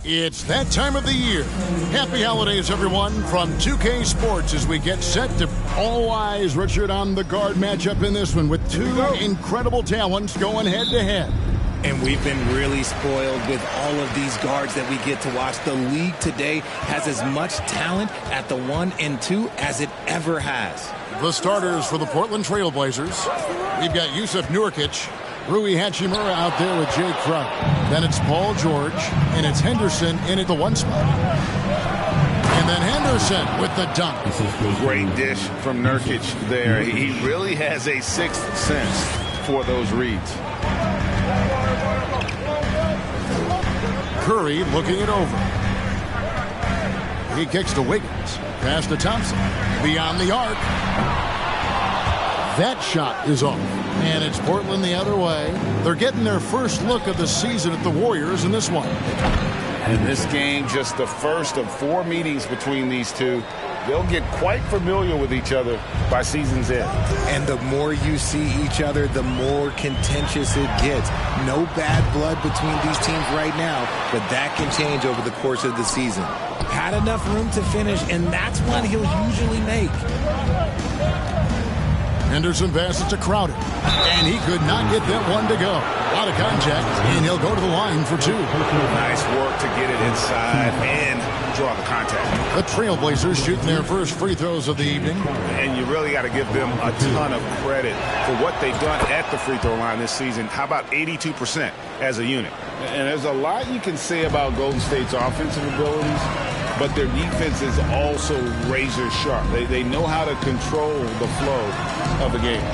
It's that time of the year. Happy holidays, everyone, from 2K Sports as we get set to all eyes, Richard, on the guard matchup in this one with two incredible talents going head-to-head. And we've been really spoiled with all of these guards that we get to watch. The league today has as much talent at the 1 and 2 as it ever has. The starters for the Portland Trail Blazers. We've got Jusuf Nurkic, Rui Hachimura out there with Jay Crowder. Then it's Paul George, and it's Henderson in at the 1 spot. And then Henderson with the dunk. Great dish from Nurkic there. He really has a sixth sense for those reads. Curry looking it over. He kicks to Wiggins. Pass to Thompson. Beyond the arc. That shot is off. And it's Portland the other way. They're getting their first look of the season at the Warriors in this one. In this game, just the first of 4 meetings between these two. They'll get quite familiar with each other by season's end. And the more you see each other, the more contentious it gets. No bad blood between these teams right now, but that can change over the course of the season. Had enough room to finish, and that's one he'll usually make. Henderson passes to Crowder, and he could not get that one to go. A lot of contact, and he'll go to the line for 2. Nice work to get it inside and draw the contact. The Trailblazers shooting their first free throws of the evening. And you really got to give them a ton of credit for what they've done at the free throw line this season. How about 82% as a unit? And there's a lot you can say about Golden State's offensive abilities, but their defense is also razor sharp. They know how to control the flow of the game.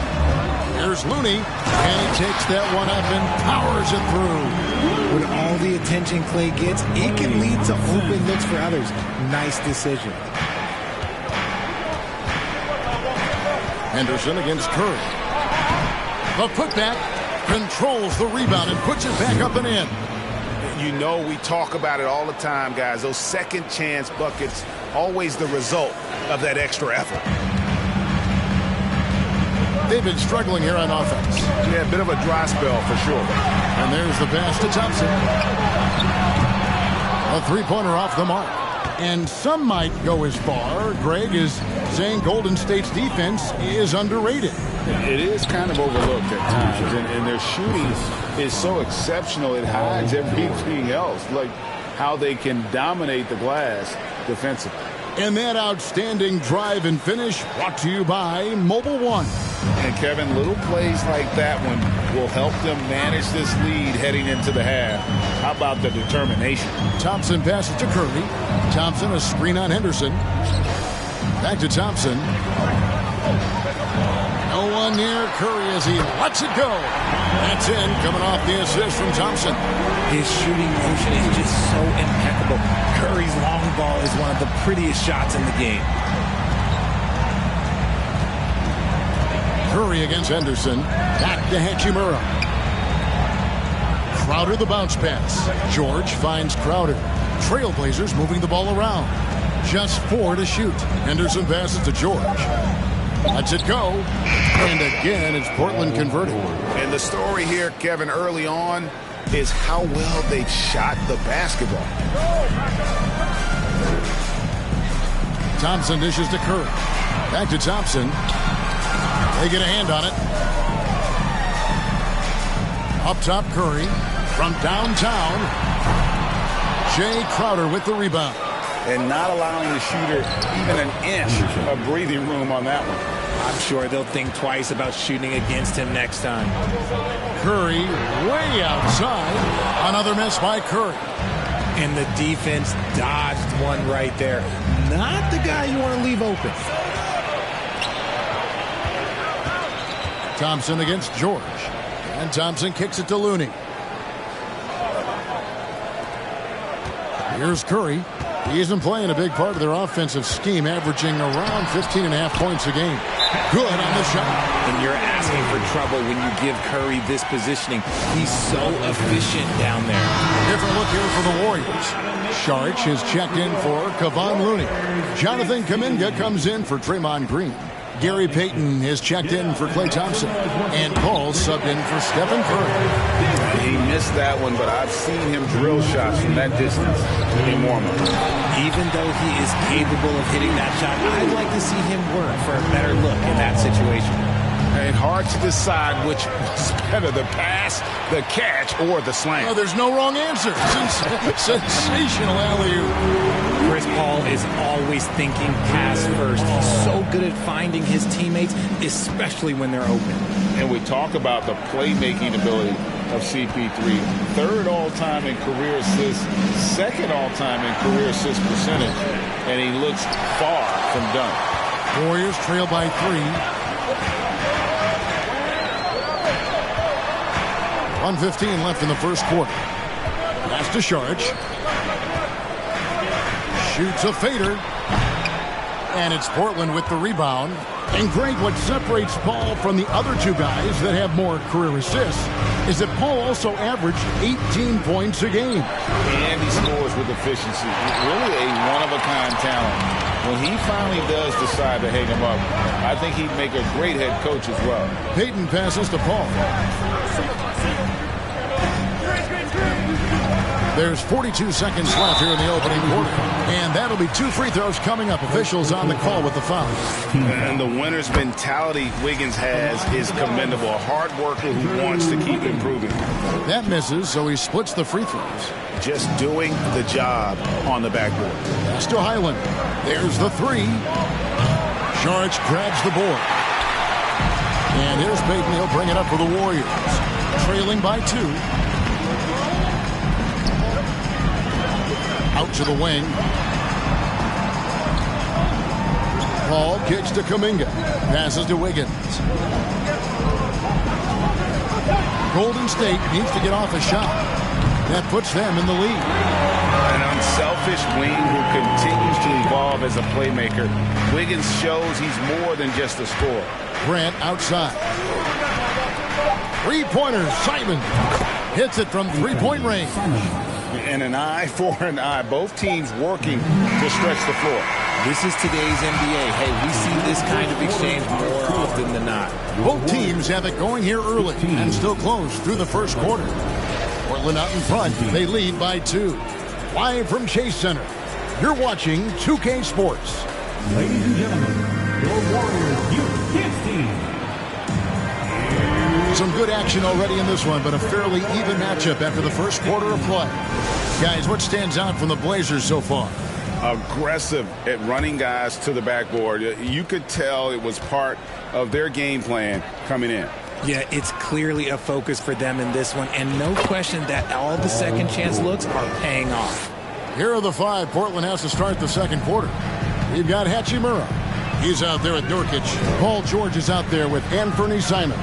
Here's Looney, and he takes that one up and powers it through. With all the attention Clay gets, it can lead to open looks for others. Nice decision. Henderson against Curry. The putback controls the rebound and puts it back up and in. You know we talk about it all the time, guys. Those second chance buckets, always the result of that extra effort. They've been struggling here on offense. Yeah, a bit of a dry spell for sure. And there's the pass to Thompson. A three-pointer off the mark. And some might go as far, Greg, as saying Golden State's defense is underrated. It is kind of overlooked at times, and their shooting is so exceptional it hides everything else, like how they can dominate the glass defensively. And that outstanding drive and finish brought to you by Mobile One. And Kevin, little plays like that one will help them manage this lead heading into the half. How about the determination? Thompson passes to Curry. Thompson, a screen on Henderson. Back to Thompson. No one near Curry as he lets it go. That's in, coming off the assist from Thompson. His shooting motion is just so impeccable. Curry's long ball is one of the prettiest shots in the game. Curry against Henderson. Back to Hachimura. Crowder the bounce pass. George finds Crowder. Trailblazers moving the ball around. Just 4 to shoot. Henderson passes to George. Lets it go. And again, it's Portland converting. And the story here, Kevin, early on is how well they've shot the basketball. Thompson dishes to Curry. Back to Thompson. They get a hand on it. Up top, Curry. From downtown, Jay Crowder with the rebound. And not allowing the shooter even an inch of breathing room on that one. I'm sure they'll think twice about shooting against him next time. Curry way outside. Another miss by Curry. And the defense dodged one right there. Not the guy you want to leave open. Thompson against George. And Thompson kicks it to Looney. Here's Curry. He isn't playing a big part of their offensive scheme, averaging around 15.5 points a game. Good on the shot. And you're asking for trouble when you give Curry this positioning. He's so efficient down there. Different look here for the Warriors. Saric is checked in for Kevon Looney. Jonathan Kuminga comes in for Draymond Green. Gary Payton is checked in for Klay Thompson. And Paul subbed in for Stephen Curry. He missed that one, but I've seen him drill shots from that distance in warm-up. Even though he is capable of hitting that shot, I'd like to see him work for a better look in that situation. And hard to decide which was better, the pass, the catch, or the slam. Oh, there's no wrong answer. Sensational alley-oop. Chris Paul is always thinking pass first. He's so good at finding his teammates, especially when they're open. And we talk about the playmaking ability of CP3. Third all-time in career assists, second all-time in career assist percentage, and he looks far from done. Warriors trail by 3. 1:15 left in the first quarter. Pass to Saric. Shoots a fader. And it's Portland with the rebound. And Greg, what separates Paul from the other two guys that have more career assists is that Paul also averaged 18 points a game. And he scores with efficiency. Really a one-of-a-kind talent. When he finally does decide to hang him up, I think he'd make a great head coach as well. Payton passes to Paul. There's 42 seconds left here in the opening quarter. And that'll be 2 free throws coming up. Officials on the call with the foul. And the winner's mentality Wiggins has is commendable. A hard worker who wants to keep improving. That misses, so he splits the free throws. Just doing the job on the backboard. Pass to Highland. There's the 3. Saric grabs the board. And here's Payton. He'll bring it up for the Warriors. Trailing by 2. Out to the wing. Paul kicks to Kuminga. Passes to Wiggins. Golden State needs to get off a shot. That puts them in the lead. An unselfish wing who continues to evolve as a playmaker. Wiggins shows he's more than just a scorer. Grant outside. Three-pointer. Simon hits it from three-point range. And an eye for an eye. Both teams working to stretch the floor. This is today's NBA. Hey, we see this kind of exchange more often than not. Both teams have it going here early and still close through the first quarter. Portland out in front. They lead by 2. Live from Chase Center, you're watching 2K Sports. Ladies and gentlemen, your Warriors Youth Kids team. Some good action already in this one, but a fairly even matchup after the first quarter of play. Guys, what stands out from the Blazers so far? Aggressive at running guys to the backboard. You could tell it was part of their game plan coming in. Yeah, it's clearly a focus for them in this one, and no question that all the second chance looks are paying off. Here are the 5 Portland has to start the second quarter. We've got Hachimura. He's out there with Nurkic. Paul George is out there with Anthony Simons.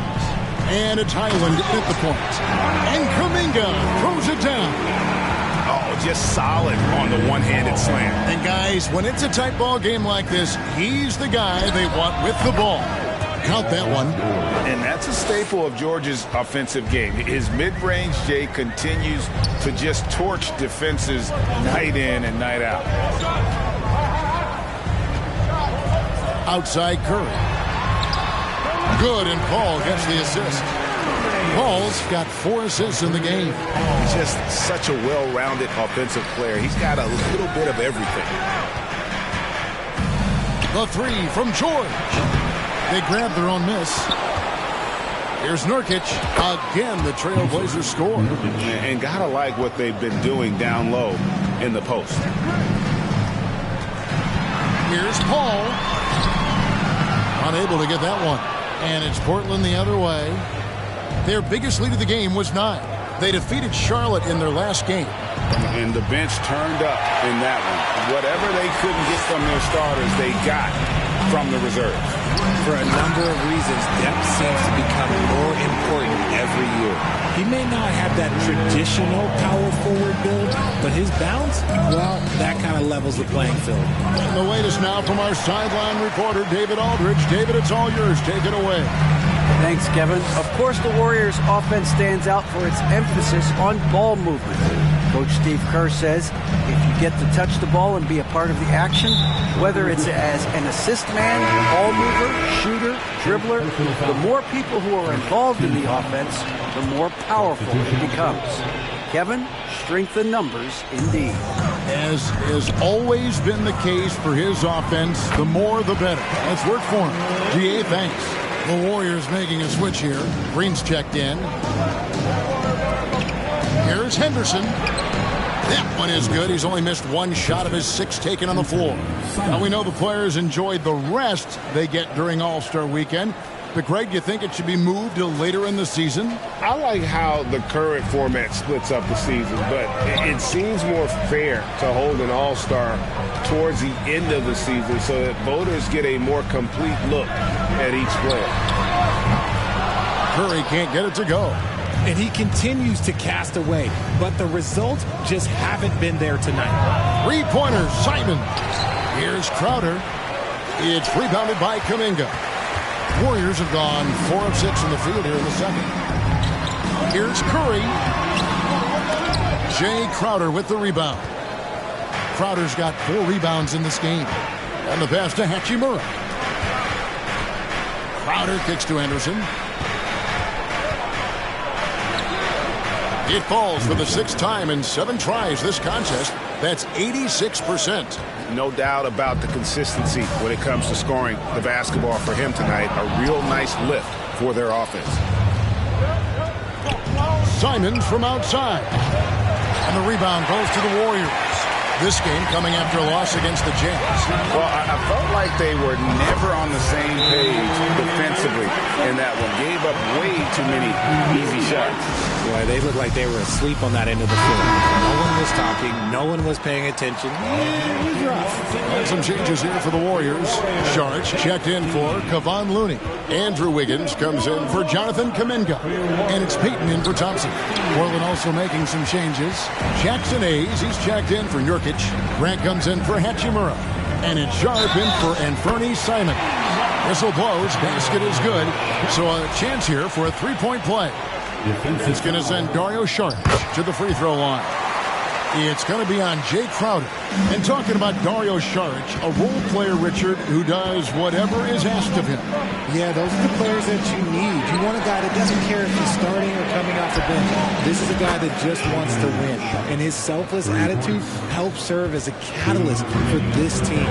And it's Highland at the point. And Kuminga throws it down. Oh, just solid on the one-handed slam. And guys, when it's a tight ball game like this, he's the guy they want with the ball. Count that one. And that's a staple of George's offensive game. His mid-range J continues to just torch defenses night in and night out. Outside Curry. Good, and Paul gets the assist. Paul's got 4 assists in the game. He's just such a well-rounded offensive player. He's got a little bit of everything. The 3 from George. They grab their own miss. Here's Nurkic. Again, the Trailblazers score. And gotta like what they've been doing down low in the post. Here's Paul. Unable to get that one. And it's Portland the other way. Their biggest lead of the game was 9. They defeated Charlotte in their last game. And the bench turned up in that one. Whatever they couldn't get from their starters, they got from the reserves. For a number of reasons, depth seems to become more important every year. He may not have that traditional power forward build, but his bounce, well, that kind of levels the playing field. And the latest now from our sideline reporter, David Aldridge. David, it's all yours. Take it away. Thanks, Kevin. Of course, the Warriors' offense stands out for its emphasis on ball movement. Coach Steve Kerr says if you get to touch the ball and be a part of the action, whether it's as an assist man, ball mover, shooter, dribbler, the more people who are involved in the offense, the more powerful it becomes. Kevin, strength in numbers indeed. As has always been the case for his offense, the more the better. That's work for him. GA, thanks. The Warriors making a switch here. Green's checked in. Here's Henderson. That one is good. He's only missed one shot of his 6 taken on the floor. Now we know the players enjoyed the rest they get during All-Star Weekend. But, Greg, you think it should be moved to later in the season? I like how the current format splits up the season, but it seems more fair to hold an All-Star towards the end of the season so that voters get a more complete look at each player. Curry can't get it to go. And he continues to cast away, but the results just haven't been there tonight. Three-pointer, Simon. Here's Crowder. It's rebounded by Kuminga. Warriors have gone 4 of 6 in the field here in the second. Here's Curry. Jay Crowder with the rebound. Crowder's got 4 rebounds in this game. And the pass to Hachimura. Crowder kicks to Anderson. It falls for the 6th time in 7 tries this contest. That's 86%. No doubt about the consistency when it comes to scoring the basketball for him tonight. A real nice lift for their offense. Simons from outside. And the rebound goes to the Warriors. This game coming after a loss against the Jazz. Well, I felt like they were never on the same page defensively in that one. Gave up way too many easy shots. Boy, they looked like they were asleep on that end of the floor. No one was talking. No one was paying attention. It was rough. And some changes here for the Warriors. Sharch checked in for Kevon Looney. Andrew Wiggins comes in for Jonathan Kuminga. And it's Peyton in for Thompson. Portland also making some changes. Jackson Hayes, he's checked in for Nurkic. Grant comes in for Hachimura. And it's Sharp in for Anthony Simon. Whistle blows. Basket is good. So a chance here for a 3-point play. It's going to send Dario Saric to the free throw line. It's going to be on Jay Crowder. And talking about Dario Saric, a role player, Richard, who does whatever is asked of him. Yeah, those are the players that you need. You want a guy that doesn't care if he's starting or coming off the bench. This is a guy that just wants to win. And his selfless attitude helps serve as a catalyst for this team.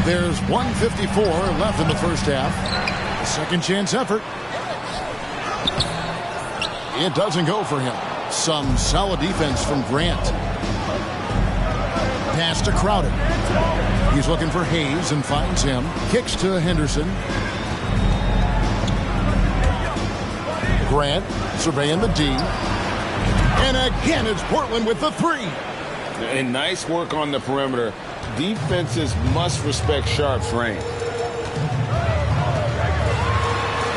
There's 1:54 left in the first half. A second chance effort. It doesn't go for him. Some solid defense from Grant. Pass to Crowder. He's looking for Hayes and finds him. Kicks to Henderson. Grant surveying the D. And again, it's Portland with the 3. And nice work on the perimeter. Defenses must respect Sharp's range.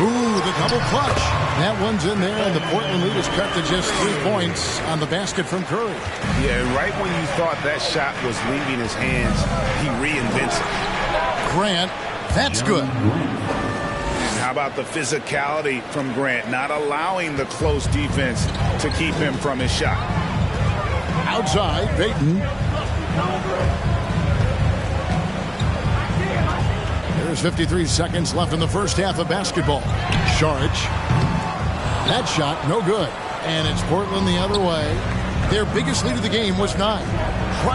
Ooh, the double clutch. That one's in there, and the Portland lead is cut to just 3 points on the basket from Curry. Yeah, and right when you thought that shot was leaving his hands, he reinvents it. Grant, that's good. And how about the physicality from Grant, not allowing the close defense to keep him from his shot. Outside, Peyton. There's 53 seconds left in the first half of basketball. Saric. That shot, no good. And it's Portland the other way. Their biggest lead of the game was 9. Oh,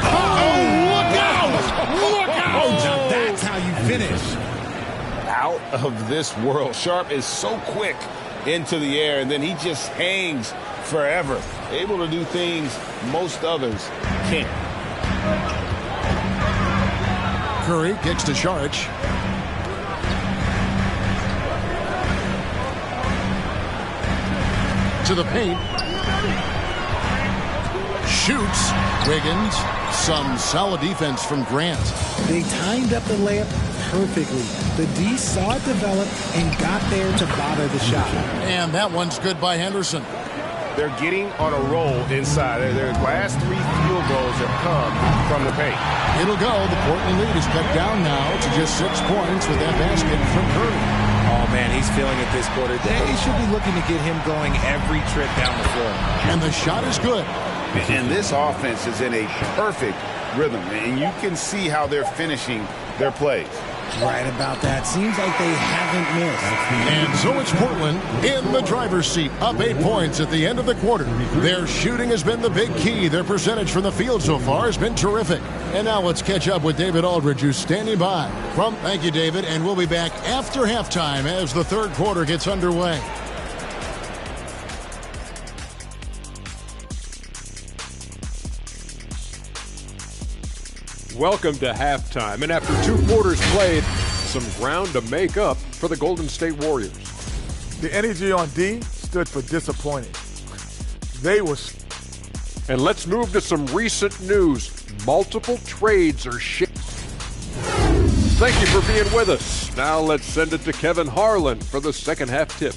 look out! Look out! Oh, now that's how you finish. Out of this world. Sharp is so quick into the air, and then he just hangs forever. Able to do things most others can't. Curry kicks to Saric. To the paint. Shoots. Wiggins. Some solid defense from Grant. They timed up the layup perfectly. The D saw it develop and got there to bother the shot. And that one's good by Henderson. They're getting on a roll inside. Their last 3 field goals have come from the paint. It'll go. The Portland lead is cut down now to just 6 points with that basket from Curry. Oh, man, he's feeling it this quarter. They should be looking to get him going every trip down the floor. And the shot is good. And this offense is in a perfect rhythm, and you can see how they're finishing their plays. Right about that. Seems like they haven't missed. And so it's Portland in the driver's seat, up 8 points at the end of the quarter. Their shooting has been the big key. Their percentage from the field so far has been terrific. And now let's catch up with David Aldridge, who's standing by. Thank you, David, and we'll be back after halftime as the third quarter gets underway. Welcome to halftime, and after 2 quarters played, some ground to make up for the Golden State Warriors. The energy on D stood for disappointing. They were... And let's move to some recent news. Multiple trades are shipped. Thank you for being with us. Now let's send it to Kevin Harlan for the second half tip.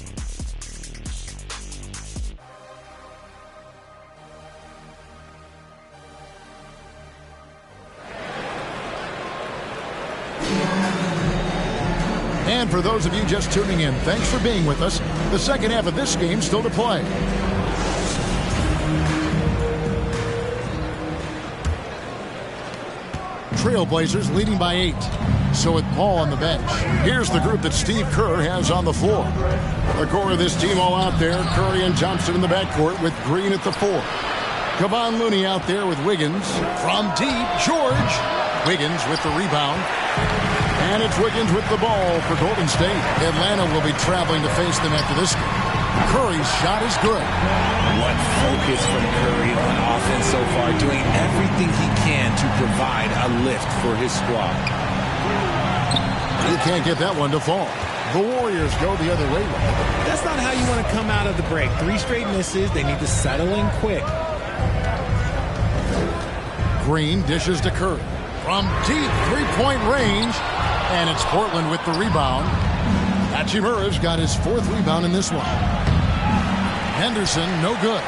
And for those of you just tuning in, thanks for being with us. The second half of this game still to play. Trailblazers leading by 8. So with Paul on the bench, here's the group that Steve Kerr has on the floor. The core of this team all out there. Curry and Thompson in the backcourt with Green at the 4. Kevon Looney out there with Wiggins. From deep, George. Wiggins with the rebound. And it's Wiggins with the ball for Golden State. Atlanta will be traveling to face them after this game. Curry's shot is good. What focus from Curry on offense so far, doing everything he can to provide a lift for his squad. You can't get that one to fall. The Warriors go the other way. That's not how you want to come out of the break. 3 straight misses. They need to settle in quick. Green dishes to Curry. From deep 3-point range. And it's Portland with the rebound. Hachimura's got his 4th rebound in this one. Henderson, no good.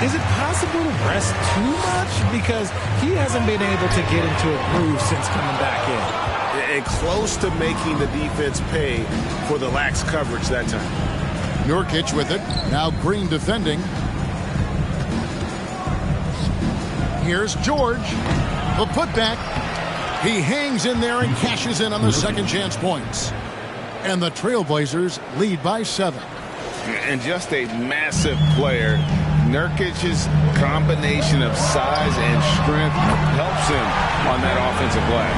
Is it possible to rest too much? Because he hasn't been able to get into a groove since coming back in. And close to making the defense pay for the lax coverage that time. Nurkic with it. Now Green defending. Here's George. The putback. He hangs in there and cashes in on the second chance points. And the Trailblazers lead by 7. And just a massive player. Nurkic's combination of size and strength helps him on that offensive glass.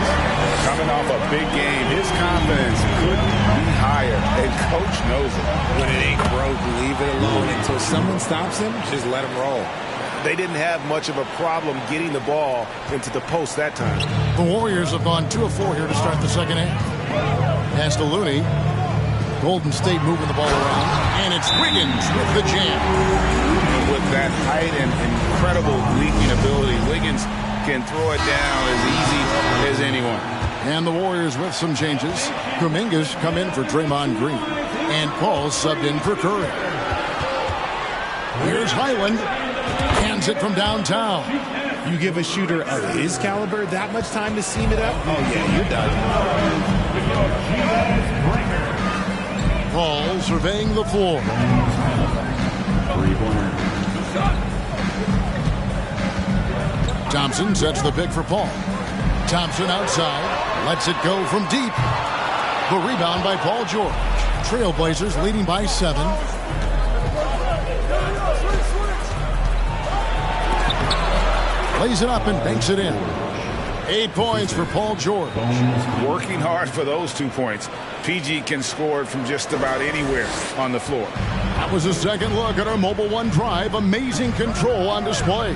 Coming off a big game, his confidence couldn't be higher, and Coach knows it. When it ain't broke, leave it alone until someone stops him. Just let him roll. They didn't have much of a problem getting the ball into the post that time. The Warriors have gone 2 of 4 here to start the second half. Pass to Looney. Golden State moving the ball around. And it's Wiggins with the jam. With that height and incredible leaking ability, Wiggins can throw it down as easy as anyone. And the Warriors with some changes. Kuminga's come in for Draymond Green. And Paul subbed in for Curry. Here's Highland. Hands it from downtown. You give a shooter of his caliber that much time to seam it up? Oh, yeah, you're done. Paul surveying the floor. Thompson sets the pick for Paul. Thompson outside. Lets it go from deep. The rebound by Paul George. Trailblazers leading by 7. Lays it up and banks it in. 8 points for Paul George. Working hard for those 2 points. PG can score it from just about anywhere on the floor. That was a second look at our Mobile One drive. Amazing control on display.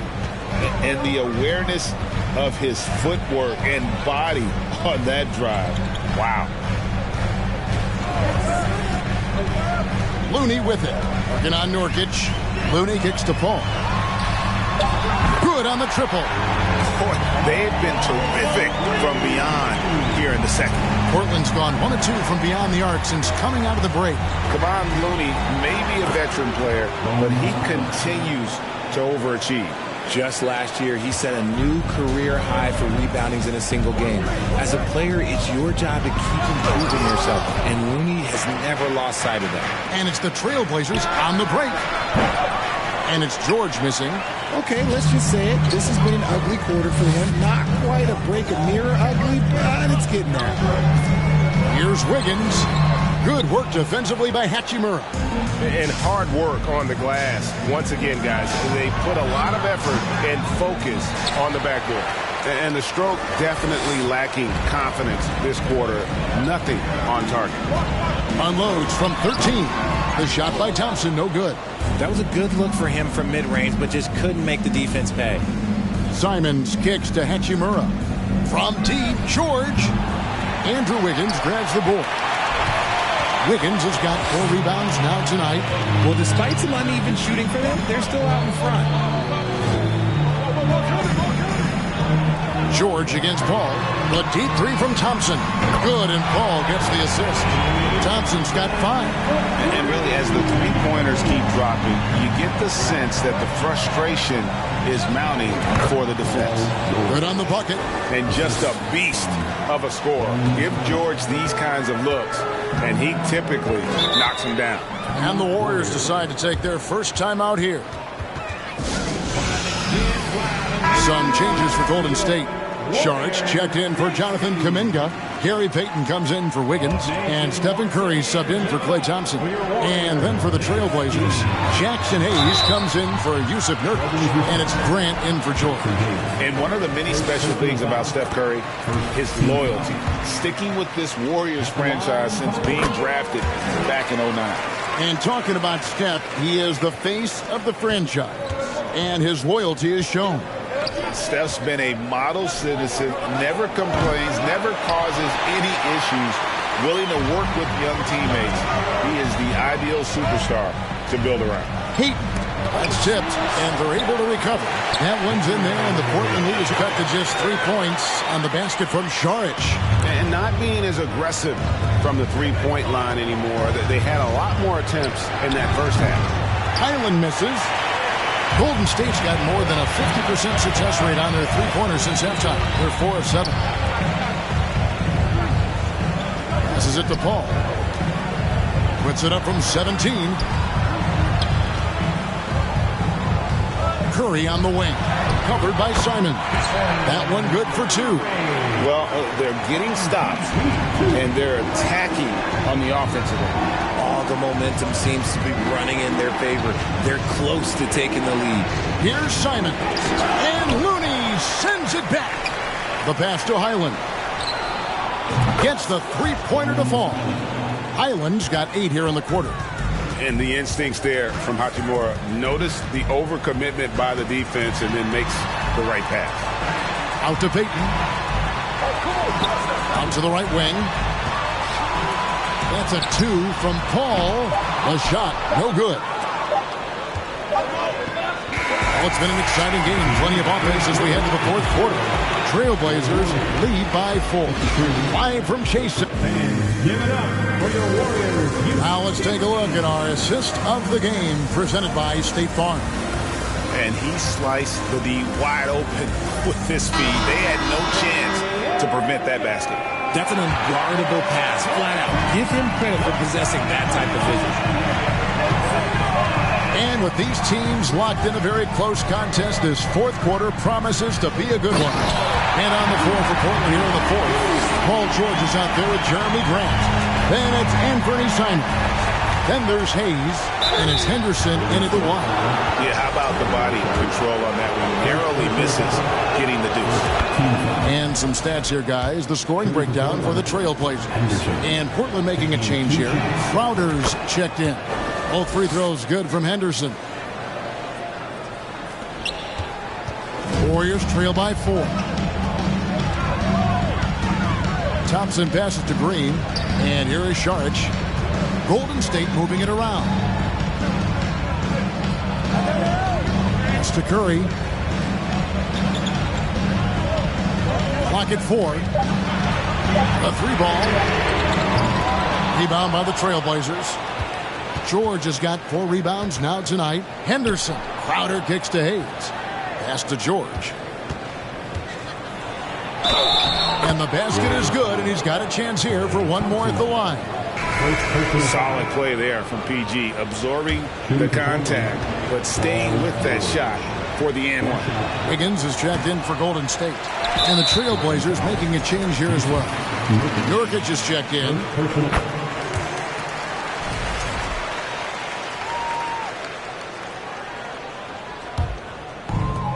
And the awareness of his footwork and body on that drive. Wow. Looney with it. Working on Nurkic. Looney kicks to Paul. Good on the triple. Boy, they've been terrific from beyond here in the second. Portland's gone 1 of 2 from beyond the arc since coming out of the break. Kevon Looney may be a veteran player, but he continues to overachieve. Just last year, he set a new career high for reboundings in a single game. As a player, it's your job to keep improving yourself, and Looney has never lost sight of that. And it's the Trailblazers on the break. And it's George missing. Okay, let's just say it. This has been an ugly quarter for him. Not quite a break of mirror ugly, but it's getting there. Here's Wiggins. Good work defensively by Hachimura. And hard work on the glass. Once again, guys, they put a lot of effort and focus on the backdoor. And the stroke definitely lacking confidence this quarter. Nothing on target. Unloads from 13. The shot by Thompson, no good. That was a good look for him from mid-range, but just couldn't make the defense pay. Simons kicks to Hachimura. From deep, George. Andrew Wiggins grabs the board. Wiggins has got 4 rebounds now tonight. Well, despite some uneven shooting for them, they're still out in front. George against Paul. The deep 3 from Thompson. Good, and Paul gets the assist. Thompson's got 5. And really, as the three-pointers keep dropping, you get the sense that the frustration is mounting for the defense. Good on the bucket. And just a beast of a scorer. Give George these kinds of looks, and he typically knocks them down. And the Warriors decide to take their first time out here. Some changes for Golden State. Sharks checked in for Jonathan Kuminga. Gary Payton comes in for Wiggins. And Stephen Curry subbed in for Klay Thompson. And then for the Trailblazers, Jackson Hayes comes in for Yusuf Nurkic. And it's Grant in for George. And one of the many special things about Steph Curry, his loyalty. Sticking with this Warriors franchise since being drafted back in 2009. And talking about Steph, he is the face of the franchise. And his loyalty is shown. Steph's been a model citizen, never complains, never causes any issues, willing to work with young teammates. He is the ideal superstar to build around. Payton, that's tipped, and they're able to recover. That one's in there, and the Portland lead is cut to just 3 points on the basket from Šarić. And not being as aggressive from the three-point line anymore. They had a lot more attempts in that first half. Highland misses. Golden State's got more than a 50% success rate on their three-pointers since halftime. They're 4 of 7. Passes it to Paul. Puts it up from 17. Curry on the wing. Covered by Simons. That one good for 2. Well, they're getting stops, and they're attacking on the offensive end. All the momentum seems to be running in their favor. They're close to taking the lead. Here's Simons. And Looney sends it back. The pass to Highland. Gets the three-pointer to fall. Highland's got 8 here in the quarter. And the instincts there from Hachimura. Notice the overcommitment by the defense and then makes the right pass. Out to Payton. Out to the right wing. That's a 2 from Paul. A shot, no good. Well, it's been an exciting game. Plenty of offense as we head to the 4th quarter. Trailblazers lead by 4. 5 from Chase. Give it up for your Warriors. Now let's take a look at our assist of the game presented by State Farm. And he sliced the D wide open with his speed. They had no chance to prevent that basket. That's an unguardable pass, flat out. Give him credit for possessing that type of vision. And with these teams locked in a very close contest, this 4th quarter promises to be a good one. And on the floor for Portland here in the 4th, Paul George is out there with Jeremy Grant. Then it's Anthony Simons. Then there's Hayes, and it's Henderson in at the 1. Yeah, how about the body control on that one? Narrowly misses getting the deuce. And some stats here, guys. The scoring breakdown for the Trailblazers. And Portland making a change here. Crowder's checked in. Both free throws good from Henderson. Warriors trail by 4. Thompson passes to Green. And here is Šarić. Golden State moving it around. It's to Curry. Clock at 4. A 3-ball. Rebound by the Trailblazers. George has got 4 rebounds now tonight. Henderson. Crowder kicks to Hayes. Pass to George. And the basket is good, and he's got a chance here for one more at the line. Solid play there from PG, absorbing the contact, but staying with that shot for the and one. Wiggins is checked in for Golden State. And the Trailblazers making a change here as well. Nurkic is checked in.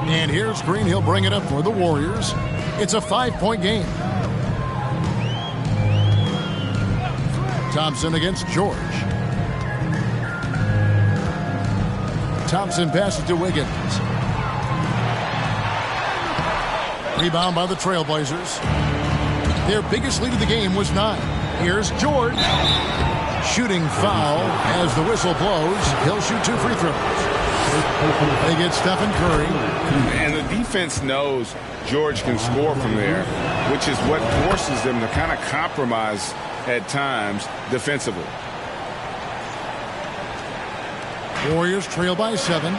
And here's Green. He'll bring it up for the Warriors. It's a 5-point game. Thompson against George. Thompson passes to Wiggins. Rebound by the Trailblazers. Their biggest lead of the game was 9. Here's George. Shooting foul as the whistle blows. He'll shoot 2 free throws. They get Stephen Curry. And the defense knows George can score from there, which is what forces them to kind of compromise at times defensively. Warriors trail by 7.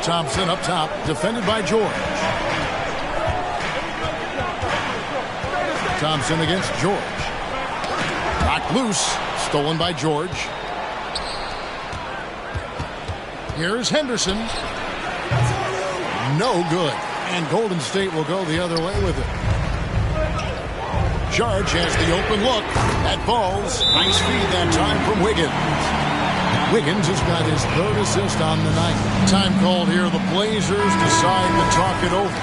Thompson up top, defended by George. Thompson against George. Knocked loose, stolen by George. Here's Henderson. No good. And Golden State will go the other way with it. George has the open look. That falls. Nice feed that time from Wiggins. Wiggins has got his 3rd assist on the night. Time called here. The Blazers decide to talk it over.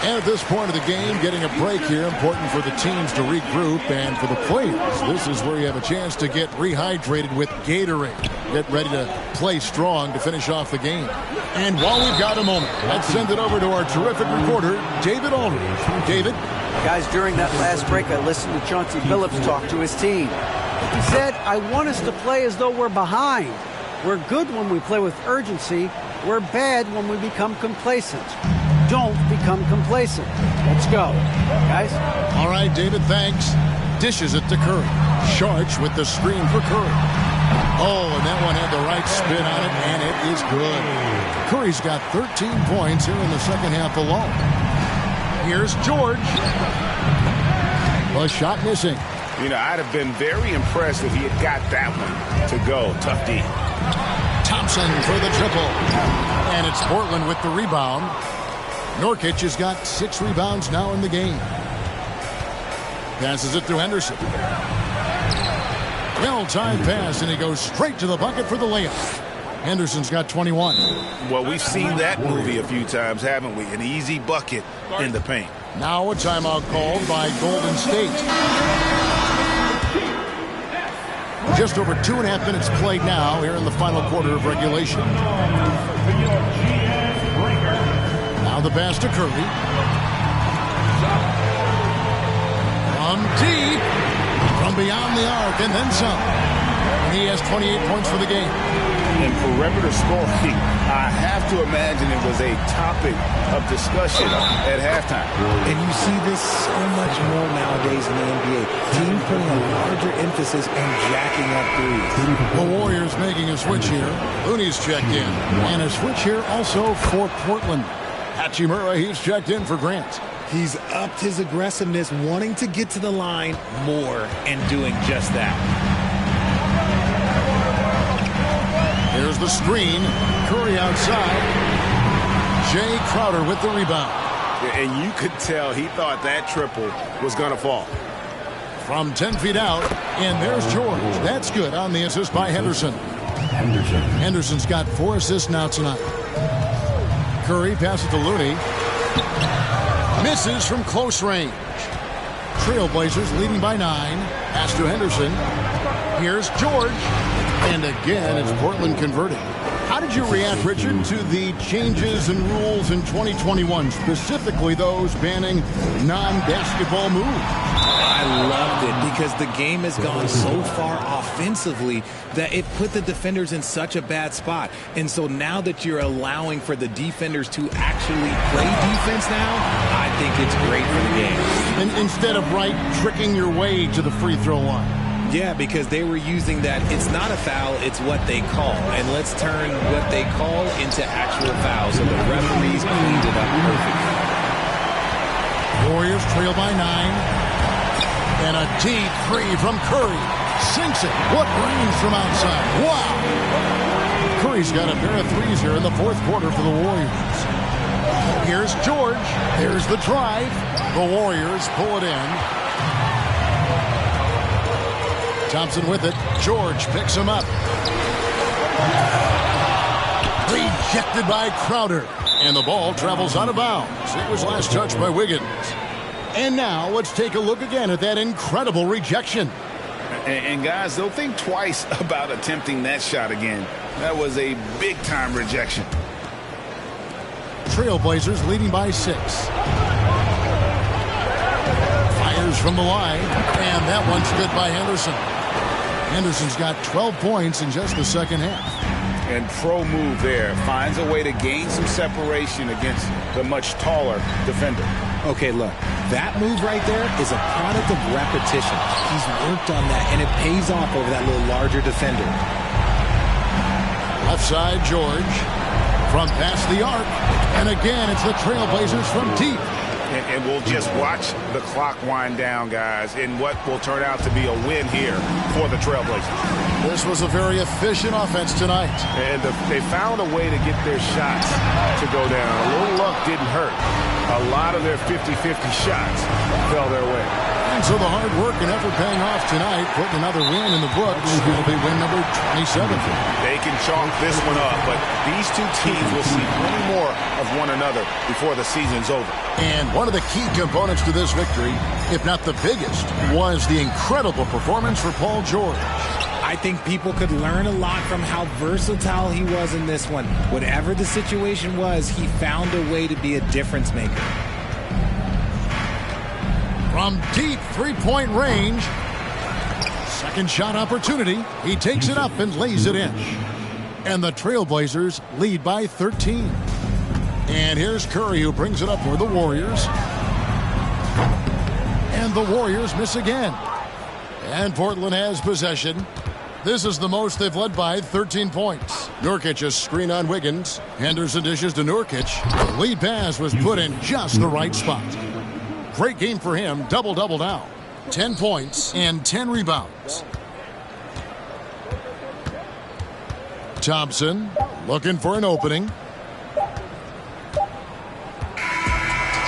And at this point of the game, getting a break here, important for the teams to regroup, and for the players, this is where you have a chance to get rehydrated with Gatorade. Get ready to play strong to finish off the game. And while we've got a moment, let's send it over to our terrific reporter, David Aldridge. David? Guys, during that last break, I listened to Chauncey Billups talk to his team. He said, I want us to play as though we're behind. We're good when we play with urgency. We're bad when we become complacent. Don't become complacent. Let's go. Guys? All right, David, thanks. Dishes it to Curry. Sharch with the screen for Curry. Oh, and that one had the right spin on it, and it is good. Curry's got 13 points here in the second half alone. Here's George. A shot missing. You know, I'd have been very impressed if he had got that one to go. Tough D. Thompson for the triple. And it's Portland with the rebound. Nurkic has got 6 rebounds now in the game. Passes it to Henderson. Well-timed pass, and he goes straight to the bucket for the layup. Henderson's got 21. Well, we've seen that movie a few times, haven't we? An easy bucket in the paint. Now a timeout called by Golden State. Just over 2.5 minutes played now here in the final quarter of regulation. Now the pass to Curry. From deep. From beyond the arc and then some. And he has 28 points for the game. And perimeter scoring, I have to imagine it was a topic of discussion at halftime. And you see this so much more nowadays in the NBA. Teams putting a larger emphasis on jacking up threes. The Warriors making a switch here. Looney's checked in. And a switch here also for Portland. Hachimura, he's checked in for Grant. He's upped his aggressiveness, wanting to get to the line more and doing just that. Here's the screen. Curry outside. Jay Crowder with the rebound. And you could tell he thought that triple was going to fall. From 10 feet out, and there's George. That's good on the assist by Henderson. Henderson's got 4 assists now tonight. Curry passes to Looney. Misses from close range. Trailblazers leading by 9. Pass to Henderson. Here's George. And again, it's Portland converting. How did you react, Richard, to the changes in rules in 2021, specifically those banning non-basketball moves? I loved it because the game has gone so far offensively that it put the defenders in such a bad spot. And so now that you're allowing for the defenders to actually play defense now, I think it's great for the game. And instead of tricking your way to the free throw line. Yeah, because they were using that, it's not a foul, it's what they call. And let's turn what they call into actual fouls. So the referees cleaned it up perfectly. Warriors trail by 9. And a deep three from Curry. Sinks it. What range from outside. Wow. Curry's got a pair of threes here in the fourth quarter for the Warriors. Here's George. There's the drive. The Warriors pull it in. Thompson with it. George picks him up. Rejected by Crowder. And the ball travels out of bounds. It was last touched by Wiggins. And now let's take a look again at that incredible rejection. And guys, they'll think twice about attempting that shot again. That was a big-time rejection. Trailblazers leading by 6. Fires from the line. And that one's good by Henderson. Henderson's got 12 points in just the second half. And pro move there. Finds a way to gain some separation against the much taller defender. Okay, look, that move right there is a product of repetition. He's worked on that, and it pays off over that little larger defender. Left side, George. From past the arc. And again, it's the Trailblazers from deep. And we'll just watch the clock wind down, guys, in what will turn out to be a win here for the Trailblazers. This was a very efficient offense tonight. And they found a way to get their shots to go down. A little luck didn't hurt. A lot of their 50-50 shots fell their way. And so the hard work and effort paying off tonight, putting another win in the books. It'll be win number 27. They can chalk this one up, but these two teams will see plenty more of one another before the season's over. And one of the key components to this victory, if not the biggest, was the incredible performance for Paul George. I think people could learn a lot from how versatile he was in this one. Whatever the situation was, he found a way to be a difference maker. From deep three-point range, second shot opportunity. He takes it up and lays it in. And the Trailblazers lead by 13. And here's Curry, who brings it up for the Warriors. And the Warriors miss again. And Portland has possession. This is the most they've led by 13 points. Nurkic is screen on Wiggins. Henderson dishes to Nurkic. The lead pass was put in just the right spot. Great game for him. Double-double now. 10 points and 10 rebounds. Thompson looking for an opening.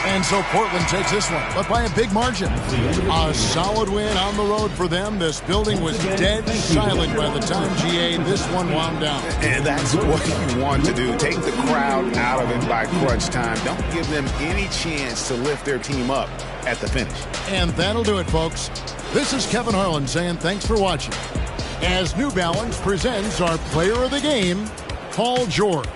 And so Portland takes this one, but by a big margin. A solid win on the road for them. This building was dead silent by the time, GA, this one wound down. And that's what you want to do. Take the crowd out of it by crunch time. Don't give them any chance to lift their team up at the finish. And that'll do it, folks. This is Kevin Harlan saying thanks for watching. As New Balance presents our player of the game, Paul George.